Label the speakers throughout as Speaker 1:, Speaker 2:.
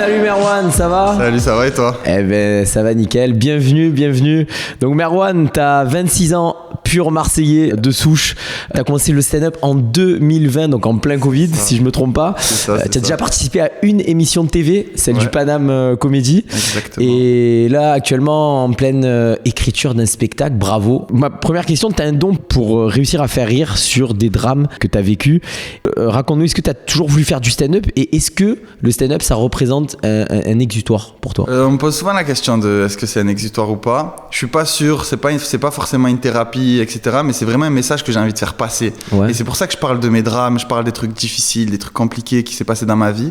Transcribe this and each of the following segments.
Speaker 1: Salut Merwan, ça va?
Speaker 2: Salut, ça va et toi?
Speaker 1: Eh ben ça va nickel, bienvenue. Donc Merwan, t'as 26 ans, pur Marseillais de souche. T'as commencé le stand-up en 2020, donc en plein Covid, si je me trompe pas. T'as déjà participé à une émission de TV, celle du Paname Comedy.
Speaker 2: Exactement.
Speaker 1: Et là, actuellement, en pleine écriture d'un spectacle, bravo. Ma première question, t'as un don pour réussir à faire rire sur des drames que t'as vécu. Raconte-nous, est-ce que t'as toujours voulu faire du stand-up et est-ce que le stand-up, ça représente un exutoire pour toi?
Speaker 2: On me pose souvent la question de est-ce que c'est un exutoire ou pas. Je suis pas sûr, c'est pas forcément une thérapie, etc. Mais c'est vraiment un message que j'ai envie de faire passer. Ouais. Et c'est pour ça que je parle de mes drames, je parle des trucs difficiles, des trucs compliqués qui s'est passé dans ma vie,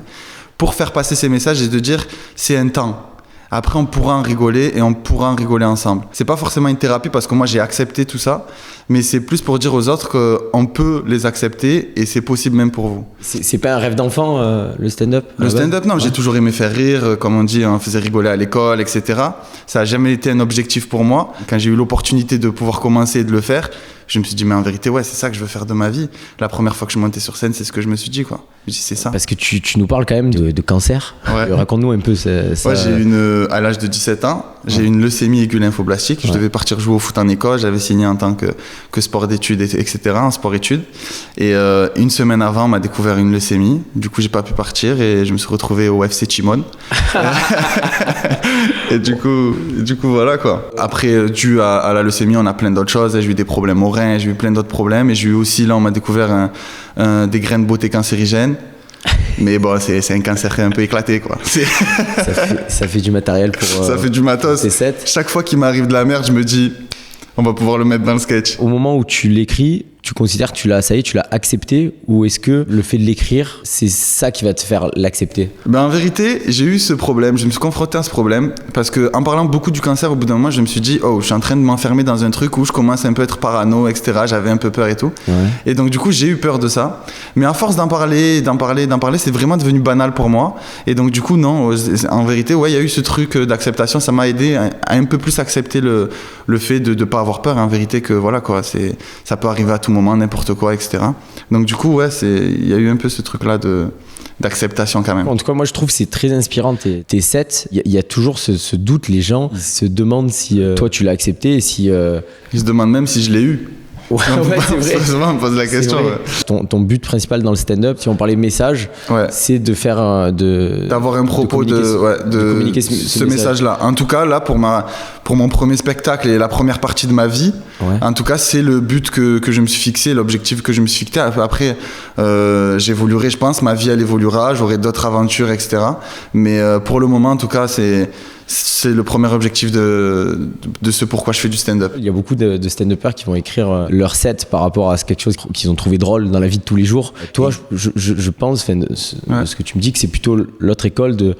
Speaker 2: pour faire passer ces messages et de dire c'est un temps. Après, on pourra en rigoler et on pourra en rigoler ensemble. C'est pas forcément une thérapie parce que moi, j'ai accepté tout ça, mais c'est plus pour dire aux autres qu'on peut les accepter et c'est possible même pour vous.
Speaker 1: C'est pas un rêve d'enfant, le stand-up?
Speaker 2: Le stand-up, non, j'ai toujours aimé faire rire, comme on dit, on faisait rigoler à l'école, etc. Ça a jamais été un objectif pour moi. Quand j'ai eu l'opportunité de pouvoir commencer et de le faire, je me suis dit, mais en vérité, ouais, c'est ça que je veux faire de ma vie. La première fois que je montais sur scène, c'est ce que je me suis dit, quoi. Je me suis dit, c'est ça.
Speaker 1: Parce que tu nous parles quand même de cancer. Ouais. Raconte-nous un peu ça.
Speaker 2: Ouais, j'ai à l'âge de 17 ans, j'ai eu une leucémie aiguë lymphoblastique. Je devais partir jouer au foot en école. J'avais signé en tant que sport d'études, etc., en sport-études. Et une semaine avant, on m'a découvert une leucémie. Du coup, j'ai pas pu partir et je me suis retrouvé au FC Chimone. Et du coup, voilà, quoi. Après, dû à la leucémie, on a plein d'autres choses. J'ai eu des problèmes aux reins, j'ai eu plein d'autres problèmes. Et j'ai eu aussi, là, on m'a découvert des grains de beauté cancérigènes. Mais bon, c'est un cancer un peu éclaté, quoi.
Speaker 1: Ça fait du matériel pour.
Speaker 2: Ça fait du matos. Chaque fois qu'il m'arrive de la merde, je me dis, on va pouvoir le mettre dans le sketch.
Speaker 1: Au moment où tu l'écris, tu considères que tu l'as accepté, ou est-ce que le fait de l'écrire, c'est ça qui va te faire l'accepter?
Speaker 2: En vérité, j'ai eu ce problème, je me suis confronté à ce problème parce que en parlant beaucoup du cancer, au bout d'un moment, je me suis dit, oh, je suis en train de m'enfermer dans un truc où je commence un peu à être parano, etc. J'avais un peu peur et tout. Ouais. Et donc du coup, j'ai eu peur de ça. Mais à force d'en parler, c'est vraiment devenu banal pour moi. Et donc du coup, non, en vérité, ouais, il y a eu ce truc d'acceptation. Ça m'a aidé à un peu plus accepter le fait de ne pas avoir peur. En vérité, que voilà, quoi, ça peut arriver à tout moment, n'importe quoi, etc. Donc du coup, ouais, il y a eu un peu ce truc-là d'acceptation quand même.
Speaker 1: En tout cas, moi je trouve que c'est très inspirant tes sets. Il y a toujours ce doute, les gens se demandent si toi tu l'as accepté et si...
Speaker 2: Ils se demandent même si je l'ai eu.
Speaker 1: Ouais, c'est vrai.
Speaker 2: Souvent, on me pose la question. Ouais.
Speaker 1: Ton but principal dans le stand-up, si on parlait message, c'est de faire
Speaker 2: d'avoir un propos, de communiquer ce message-là. En tout cas, là, pour mon premier spectacle et la première partie de ma vie, en tout cas, c'est le but que je me suis fixé, l'objectif que je me suis fixé. Après, j'évoluerai, je pense, ma vie, elle évoluera, j'aurai d'autres aventures, etc. Mais pour le moment, en tout cas, c'est le premier objectif de ce pourquoi je fais du stand-up.
Speaker 1: Il y a beaucoup de stand-uppers qui vont écrire leur set par rapport à quelque chose qu'ils ont trouvé drôle dans la vie de tous les jours. Toi, je pense, de ce que tu me dis, que c'est plutôt l'autre école de...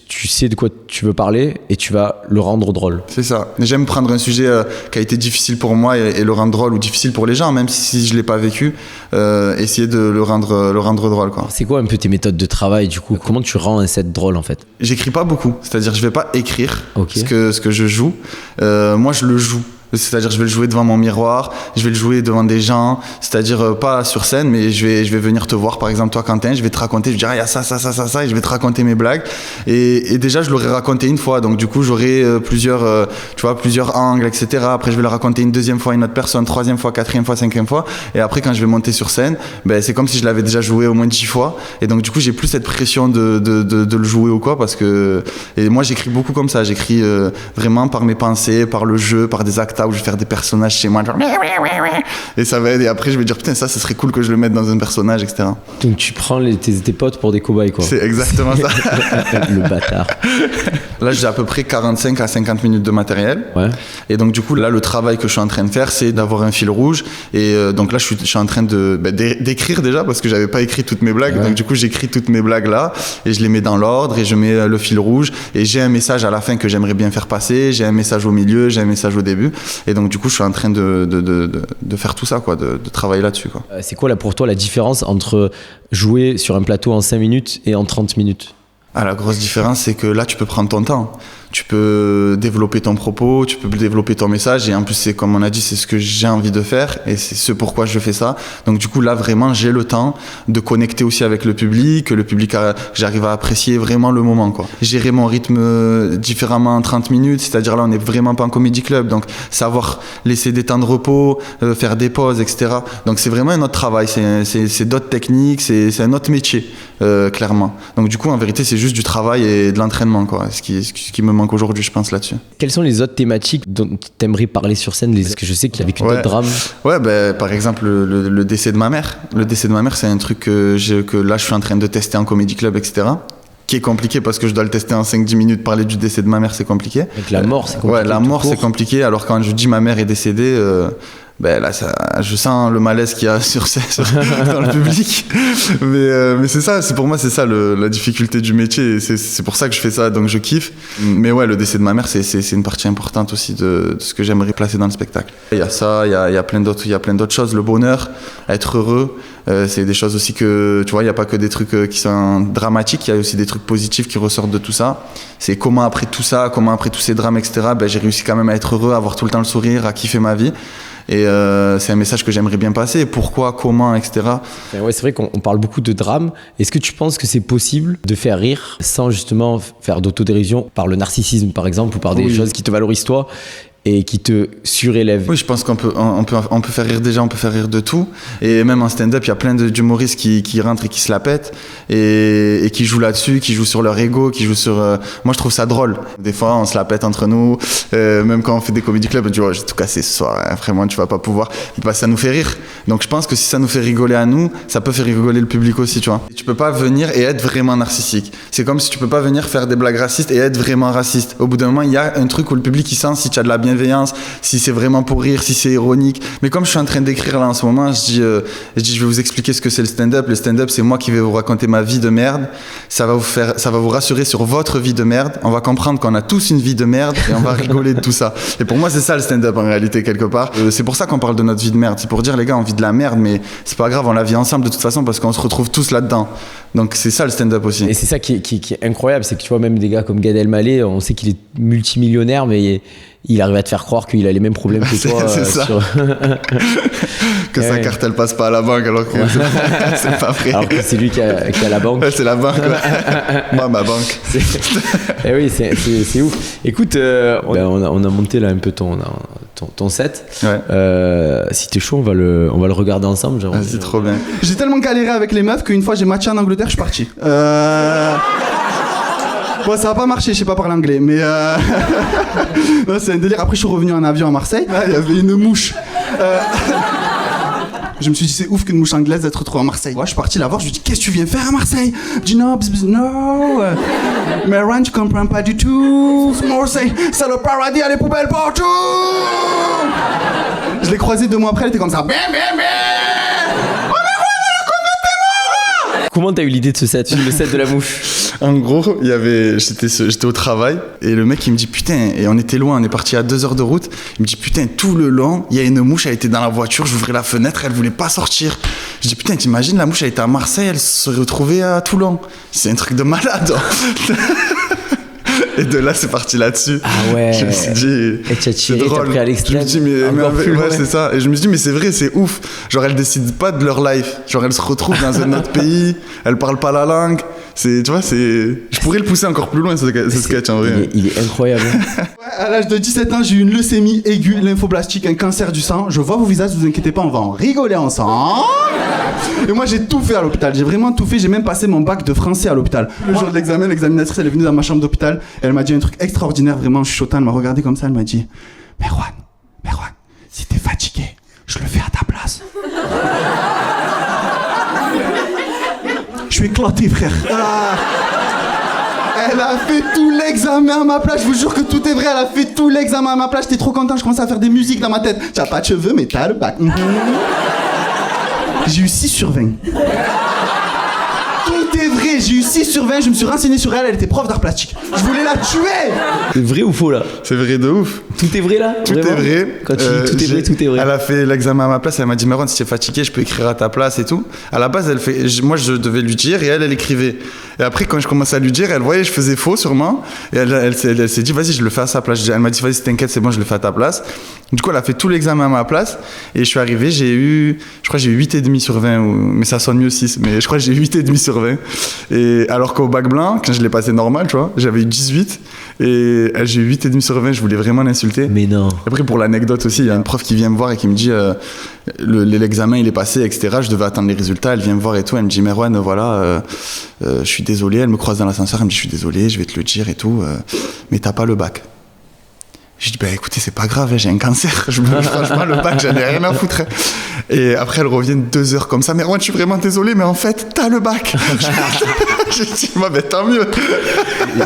Speaker 1: Tu sais de quoi tu veux parler et tu vas le rendre drôle.
Speaker 2: C'est ça. J'aime prendre un sujet qui a été difficile pour moi et le rendre drôle, ou difficile pour les gens, même si je ne l'ai pas vécu, essayer de le rendre drôle, quoi.
Speaker 1: C'est quoi un peu tes méthodes de travail, du coup? Comment tu rends un set drôle, en fait?
Speaker 2: J'écris pas beaucoup, c'est-à-dire je vais pas écrire ce que je joue. Moi, je le joue. C'est-à-dire je vais le jouer devant mon miroir, je vais le jouer devant des gens, c'est-à-dire pas sur scène, mais je vais venir te voir, par exemple toi Quentin, je vais te raconter, je vais dire il y a ça, et je vais te raconter mes blagues, et déjà je l'aurais raconté une fois, donc du coup j'aurai plusieurs angles, etc. Après je vais le raconter une deuxième fois à une autre personne, troisième fois, quatrième fois, cinquième fois, et après quand je vais monter sur scène, c'est comme si je l'avais déjà joué au moins 10 fois, et donc du coup j'ai plus cette pression de le jouer ou quoi, parce que et moi j'écris beaucoup comme ça, j'écris vraiment par mes pensées, par le jeu, par des actes où je vais faire des personnages chez moi, genre et ça va aider. Et après je vais dire putain, ça serait cool que je le mette dans un personnage, etc.
Speaker 1: Donc tu prends tes potes pour des cobayes, quoi.
Speaker 2: C'est exactement ça.
Speaker 1: Le bâtard.
Speaker 2: Là j'ai à peu près 45 à 50 minutes de matériel, et donc du coup là le travail que je suis en train de faire, c'est d'avoir un fil rouge, et donc là je suis en train d'écrire déjà, parce que j'avais pas écrit toutes mes blagues, donc du coup j'écris toutes mes blagues là et je les mets dans l'ordre et je mets le fil rouge, et j'ai un message à la fin que j'aimerais bien faire passer, j'ai un message au milieu, j'ai un message au début. Et donc du coup je suis en train de faire tout ça, quoi, de travailler là-dessus, quoi.
Speaker 1: C'est quoi là pour toi la différence entre jouer sur un plateau en 5 minutes et en 30 minutes?
Speaker 2: La grosse différence, c'est que là tu peux prendre ton temps. tu peux développer ton propos, tu peux développer ton message, et en plus c'est comme on a dit, c'est ce que j'ai envie de faire et c'est ce pourquoi je fais ça. Donc du coup là vraiment j'ai le temps de connecter aussi avec le public, que j'arrive à apprécier vraiment le moment, quoi. Gérer mon rythme différemment en 30 minutes, c'est-à-dire là on n'est vraiment pas en comédie club, donc savoir laisser des temps de repos, faire des pauses, etc. Donc c'est vraiment un autre travail, c'est d'autres techniques, c'est un autre métier, clairement. Donc du coup en vérité c'est juste du travail et de l'entraînement, quoi, ce qui me manque aujourd'hui, je pense, là-dessus.
Speaker 1: Quelles sont les autres thématiques dont tu aimerais parler sur scène, parce que je sais qu'il y a vécu d'autres drames?
Speaker 2: Ouais, par exemple le décès de ma mère. Le décès de ma mère, c'est un truc que là je suis en train de tester en comédie club, etc. Qui est compliqué parce que je dois le tester en 5-10 minutes. Parler du décès de ma mère, c'est compliqué.
Speaker 1: Donc la mort, c'est compliqué.
Speaker 2: Ouais, la mort, c'est compliqué. Alors quand je dis ma mère est décédée, là, je sens le malaise qu'il y a dans le public. Mais c'est ça, pour moi, c'est ça la difficulté du métier. Et c'est pour ça que je fais ça, donc je kiffe. Mais ouais, le décès de ma mère, c'est une partie importante aussi de ce que j'aimerais placer dans le spectacle. Il y a ça, il y a plein d'autres choses. Le bonheur, être heureux, c'est des choses aussi que, tu vois, il n'y a pas que des trucs qui sont dramatiques, il y a aussi des trucs positifs qui ressortent de tout ça. C'est comment après tout ça, comment après tous ces drames, etc., j'ai réussi quand même à être heureux, à avoir tout le temps le sourire, à kiffer ma vie. Et c'est un message que j'aimerais bien passer. Pourquoi, comment, etc.
Speaker 1: Ouais, c'est vrai qu'on parle beaucoup de drame. Est-ce que tu penses que c'est possible de faire rire sans justement faire d'autodérision par le narcissisme, par exemple, ou par des choses qui te valorisent toi et qui te surélèvent?
Speaker 2: Oui, je pense qu'on peut faire rire déjà, on peut faire rire de tout. Et même en stand-up, il y a plein d'humoristes qui rentrent et qui se la pètent et qui jouent là-dessus, qui jouent sur leur ego, qui jouent sur... Moi, je trouve ça drôle. Des fois, on se la pète entre nous. Même quand on fait des comédie clubs, on dit « j'ai tout cassé ce soir, hein, vraiment, tu vas pas pouvoir. » Ça nous fait rire. Donc, je pense que si ça nous fait rigoler à nous, ça peut faire rigoler le public aussi, tu vois. Tu peux pas venir et être vraiment narcissique. C'est comme si tu peux pas venir faire des blagues racistes et être vraiment raciste. Au bout d'un moment, il y a un truc où le public, il sent si tu as de la bienveillance, si c'est vraiment pour rire, si c'est ironique. Mais comme je suis en train d'écrire là en ce moment, je dis je vais vous expliquer ce que c'est le stand-up. Le stand-up, c'est moi qui vais vous raconter ma vie de merde. Ça va vous rassurer sur votre vie de merde. On va comprendre qu'on a tous une vie de merde et on va rigoler de tout ça. Et pour moi, c'est ça le stand-up en réalité, quelque part. C'est pour ça qu'on parle de notre vie de merde. C'est pour dire, les gars, on vit de la merde, mais c'est pas grave, on la vit ensemble de toute façon parce qu'on se retrouve tous là-dedans. Donc c'est ça le stand-up aussi.
Speaker 1: Et c'est ça qui est incroyable, c'est que tu vois, même des gars comme Gad Elmaleh, on sait qu'il est multimillionnaire, mais il arrive à te faire croire qu'il a les mêmes problèmes que toi.
Speaker 2: C'est ça. Que sa carte elle passe pas à la banque alors que c'est pas vrai.
Speaker 1: Alors que c'est lui qui a la banque.
Speaker 2: Ouais, c'est la banque. Moi, ma banque.
Speaker 1: Et oui, c'est ouf. Écoute, on a monté là un peu ton set.
Speaker 2: Ouais.
Speaker 1: Si t'es chaud, on va le regarder ensemble.
Speaker 2: C'est trop bien.
Speaker 3: J'ai tellement galéré avec les meufs qu'une fois j'ai matché en Angleterre, je suis parti. Bon, ça va pas marcher, je sais pas parler anglais, mais non, c'est un délire. Après, je suis revenu en avion à Marseille. Il y avait une mouche. Je me suis dit, c'est ouf qu'une mouche anglaise d'être retrouvée à Marseille. Ouais, je suis parti la voir, je lui ai dit, qu'est-ce que tu viens faire à Marseille? Elle dit, non, non. Mais Ran, tu comprends pas du tout. Marseille, c'est le paradis, il y a les poubelles partout. Je l'ai croisée 2 mois après, elle était comme ça.
Speaker 1: Comment t'as eu l'idée de ce set, le set de la mouche?
Speaker 2: En gros, j'étais au travail et le mec il me dit putain, et on était loin, on est parti à 2 heures de route. Il me dit putain, tout le long, il y a une mouche, elle était dans la voiture, j'ouvrais la fenêtre, elle voulait pas sortir. Je dis putain, t'imagines, la mouche elle était à Marseille, elle se serait retrouvée à Toulon. C'est un truc de malade. Et de là, c'est parti là-dessus.
Speaker 1: Ah ouais.
Speaker 2: Je me suis dit,
Speaker 1: c'est drôle. Pris à l'extrême.
Speaker 2: Je me suis dit, ouais, c'est ça. Et je me suis dit, mais c'est vrai, c'est ouf. Genre, elles décident pas de leur life. Genre, elles se retrouvent dans un autre pays. Elles parlent pas la langue. Tu vois, je pourrais le pousser encore plus loin, ce sketch, en vrai.
Speaker 1: Il est incroyable.
Speaker 3: À l'âge de 17 ans, j'ai eu une leucémie aiguë, lymphoblastique, un cancer du sang. Je vois vos visages, vous inquiétez pas, on va en rigoler ensemble. Et moi, j'ai tout fait à l'hôpital. J'ai vraiment tout fait. J'ai même passé mon bac de français à l'hôpital. Le jour de l'examen, l'examinatrice, elle est venue dans ma chambre d'hôpital. Et elle m'a dit un truc extraordinaire, vraiment chuchotant. Elle m'a regardé comme ça, elle m'a dit, Merwan, si t'es fatigué, je le fais à ta place. Je suis éclaté, frère. Elle a fait tout l'examen à ma place, je vous jure que tout est vrai, elle a fait tout l'examen à ma place, j'étais trop content, je commençais à faire des musiques dans ma tête. T'as pas de cheveux, mais t'as le bac. J'ai eu 6 sur 20. Tout est vrai, j'ai eu 6 sur 20, je me suis renseigné sur elle, elle était prof d'art plastique. Je voulais la tuer.
Speaker 1: C'est vrai ou faux là?
Speaker 2: C'est vrai de ouf.
Speaker 1: Tout est vrai là?
Speaker 2: Tout
Speaker 1: Vraiment?
Speaker 2: est vrai.
Speaker 1: Quand tu dis tout est vrai, tout est vrai.
Speaker 2: Elle a fait l'examen à ma place, elle m'a dit Merwan, si tu es fatigué, je peux écrire à ta place et tout. À la base, moi je devais lui dire et elle écrivait. Et après, quand je commençais à lui dire, elle voyait que je faisais faux sûrement. Et elle s'est dit vas-y, je le fais à sa place. Elle m'a dit vas-y, t'inquiète, c'est bon, je le fais à ta place. Du coup, elle a fait tout l'examen à ma place. Et je suis arrivé, je crois que j'ai eu 8,5 sur 20, mais ça sonne mieux 6. Mais je crois que j'ai eu 8,5 sur 20. Et alors qu'au bac blanc, quand je l'ai passé normal, tu vois, j'avais eu 18. Et j'ai eu 8,5 sur 20, je voulais vraiment l'insulter.
Speaker 1: Mais non.
Speaker 2: Après, pour l'anecdote aussi, il y a un prof qui vient me voir et qui me dit l'examen il est passé, etc. Je devais attendre les résultats. Elle vient me voir et tout. Elle me dit Merwan, voilà, je suis désolé. Elle me croise dans l'ascenseur. Elle me dit je suis désolé, je vais te le dire et tout. Mais t'as pas le bac. Je dis, bah écoutez, c'est pas grave, j'ai un cancer. Franchement, le bac, j'en ai rien à foutre. Et après, elle revient 2 heures comme ça. Mais moi, je suis vraiment désolé, mais en fait, t'as le bac. J'ai dit, bah tant mieux.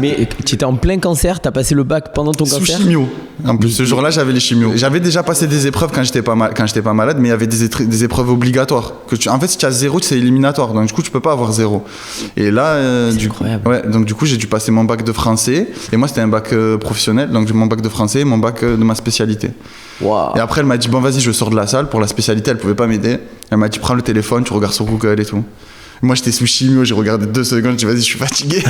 Speaker 1: Mais tu étais en plein cancer, t'as passé le bac pendant ton
Speaker 2: Sous
Speaker 1: cancer?
Speaker 2: chimio. En plus, ce jour-là, j'avais les chimios. J'avais déjà passé des épreuves quand j'étais pas malade, mais il y avait des épreuves obligatoires. En fait, si tu as 0, c'est éliminatoire. Donc, du coup, tu peux pas avoir 0. Et là,
Speaker 1: incroyable.
Speaker 2: Ouais, donc, du coup, j'ai dû passer mon bac de français. Et moi, c'était un bac professionnel. Donc, j'ai mon bac de français et mon bac de ma spécialité.
Speaker 1: Wow.
Speaker 2: Et après, elle m'a dit, bon, vas-y, je sors de la salle. Pour la spécialité, elle pouvait pas m'aider. Elle m'a dit, prends le téléphone, tu regardes sur Google et tout. Moi, j'étais sous chimio, j'ai regardé 2 secondes, j'ai dit, vas-y, je suis fatigué.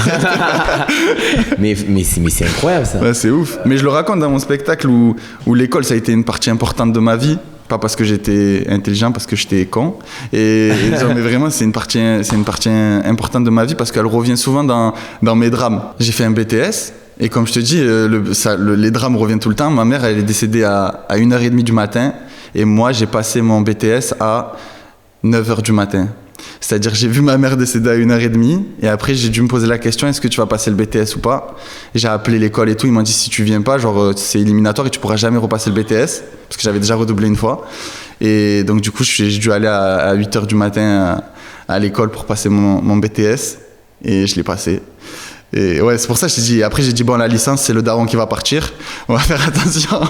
Speaker 1: mais c'est incroyable ça.
Speaker 2: Ouais, c'est ouf. Mais je le raconte dans mon spectacle où l'école, ça a été une partie importante de ma vie. Pas parce que j'étais intelligent, parce que j'étais con. Et mais vraiment, c'est une partie importante de ma vie parce qu'elle revient souvent dans mes drames. J'ai fait un BTS. Et comme je te dis, les drames reviennent tout le temps. Ma mère, elle est décédée à 1h30 du matin. Et moi, j'ai passé mon BTS à 9h du matin. C'est-à-dire, j'ai vu ma mère décéder à 1h30. Et après, j'ai dû me poser la question, est-ce que tu vas passer le BTS ou pas? Et j'ai appelé l'école et tout. Ils m'ont dit, si tu viens pas, genre, c'est éliminatoire et tu pourras jamais repasser le BTS. Parce que j'avais déjà redoublé une fois. Et donc, du coup, j'ai dû aller à 8h du matin à l'école pour passer mon BTS. Et je l'ai passé. Et ouais, c'est pour ça que après j'ai dit bon, la licence c'est le daron qui va partir, on va faire attention.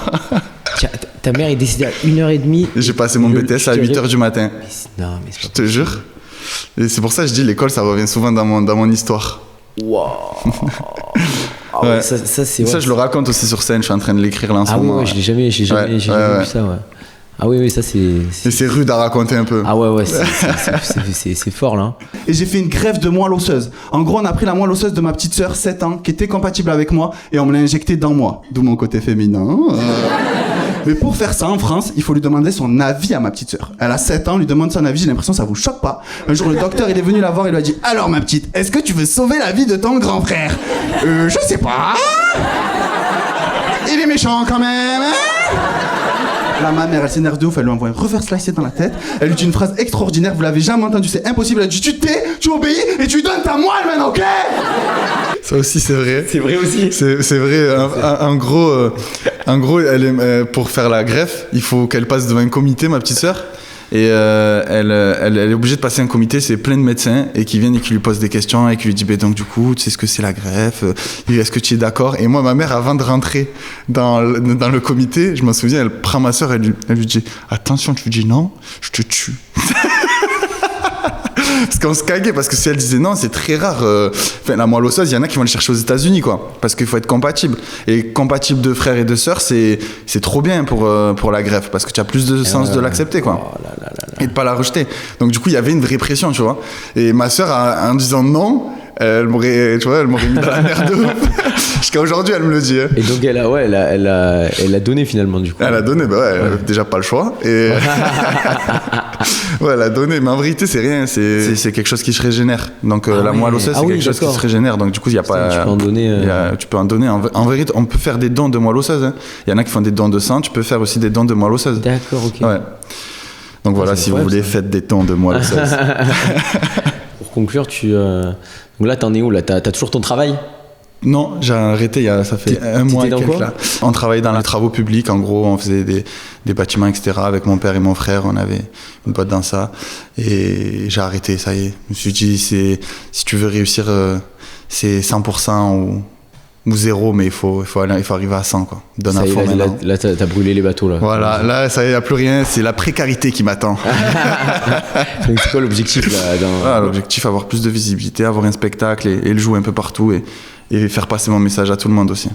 Speaker 1: Ta mère est décédée à 1h30.
Speaker 2: J'ai passé mon BTS à 8h du matin.
Speaker 1: Non, mais
Speaker 2: je te jure. Et c'est pour ça que je dis l'école ça revient souvent dans mon histoire.
Speaker 1: Waouh. Ah ouais, ça c'est. Ouais,
Speaker 2: ça je le raconte aussi sur scène, je suis en train de l'écrire là en ce moment.
Speaker 1: Ouais, je l'ai jamais vu ça, ouais. Ah oui, ça c'est.
Speaker 2: Et c'est rude à raconter un peu.
Speaker 1: Ah ouais, c'est fort là.
Speaker 3: Et j'ai fait une greffe de moelle osseuse. En gros, on a pris la moelle osseuse de ma petite sœur, 7 ans, qui était compatible avec moi, et on me l'a injectée dans moi. D'où mon côté féminin. Mais pour faire ça en France, il faut lui demander son avis à ma petite sœur. Elle a 7 ans, lui demande son avis, j'ai l'impression que ça vous choque pas. Un jour, le docteur, il est venu la voir et lui a dit « Alors ma petite, est-ce que tu veux sauver la vie de ton grand frère ?»« Je sais pas. Il est méchant quand même, hein ?» Là, ma mère, elle s'énerve de ouf, elle lui envoie un reverse slicer dans la tête. Elle lui dit une phrase extraordinaire, vous l'avez jamais entendue, c'est impossible. Elle dit tu tais, tu obéis et tu donnes ta moelle maintenant, ok?
Speaker 2: Ça aussi, c'est vrai.
Speaker 1: C'est vrai aussi.
Speaker 2: C'est vrai. En gros, pour faire la greffe, il faut qu'elle passe devant un comité, ma petite sœur. Et elle est obligée de passer un comité, c'est plein de médecins et qui viennent et qui lui posent des questions et qui lui disent bah, donc du coup tu sais ce que c'est la greffe, est-ce que tu es d'accord? Et moi ma mère avant de rentrer dans le comité, je m'en souviens, elle prend ma soeur, elle lui dit attention, tu dis non, je te tue. Parce qu'on se caguait, parce que si elle disait non, c'est très rare. La moelle osseuse, il y en a qui vont le chercher aux États-Unis, quoi. Parce qu'il faut être compatible. Et compatible de frères et de sœurs, c'est trop bien pour la greffe, parce que tu as plus de sens de l'accepter, quoi.
Speaker 1: Oh là.
Speaker 2: Et de pas la rejeter. Donc du coup, il y avait une vraie pression, tu vois. Et ma sœur, en disant non, elle m'aurait mis dans la merde. Jusqu'à aujourd'hui, elle me le dit. Hein.
Speaker 1: Et donc elle a donné finalement du coup.
Speaker 2: Elle a donné, bah ouais, elle avait déjà pas le choix. Et ouais, elle a donné, mais en vérité, c'est rien. C'est quelque chose qui se régénère. Donc la moelle osseuse, c'est quelque chose qui se régénère. Donc du coup, il y a pas.
Speaker 1: Tu peux en donner.
Speaker 2: Tu peux en donner. En vérité, on peut faire des dons de moelle osseuse. Hein. Il y en a qui font des dons de sang. Tu peux faire aussi des dons de moelle osseuse.
Speaker 1: D'accord, ok.
Speaker 2: Ouais. Donc voilà, si vous voulez, faites des dons de moelle osseuse.
Speaker 1: Pour conclure, donc là, t'en es où là? T'as toujours ton travail?
Speaker 2: Non, j'ai arrêté ça fait un mois et quelques là. On travaillait dans les travaux publics, en gros, on faisait des bâtiments, etc. Avec mon père et mon frère, on avait une boîte dans ça. Et j'ai arrêté, ça y est. Je me suis dit, si tu veux réussir, c'est 100% ou 0, mais il faut arriver à 100, quoi. Donne à fond maintenant.
Speaker 1: Là t'as brûlé les bateaux, là.
Speaker 2: Voilà, là, ça y est, il n'y a plus rien, c'est la précarité qui m'attend.
Speaker 1: Donc c'est quoi l'objectif, là
Speaker 2: L'objectif, avoir plus de visibilité, avoir un spectacle et le jouer un peu partout et faire passer mon message à tout le monde aussi.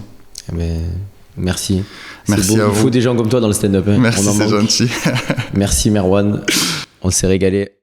Speaker 1: Merci.
Speaker 2: Merci à vous.
Speaker 1: Il faut des gens comme toi dans le stand-up. Hein.
Speaker 2: Merci, c'est gentil.
Speaker 1: Merci Merwan, on s'est régalé.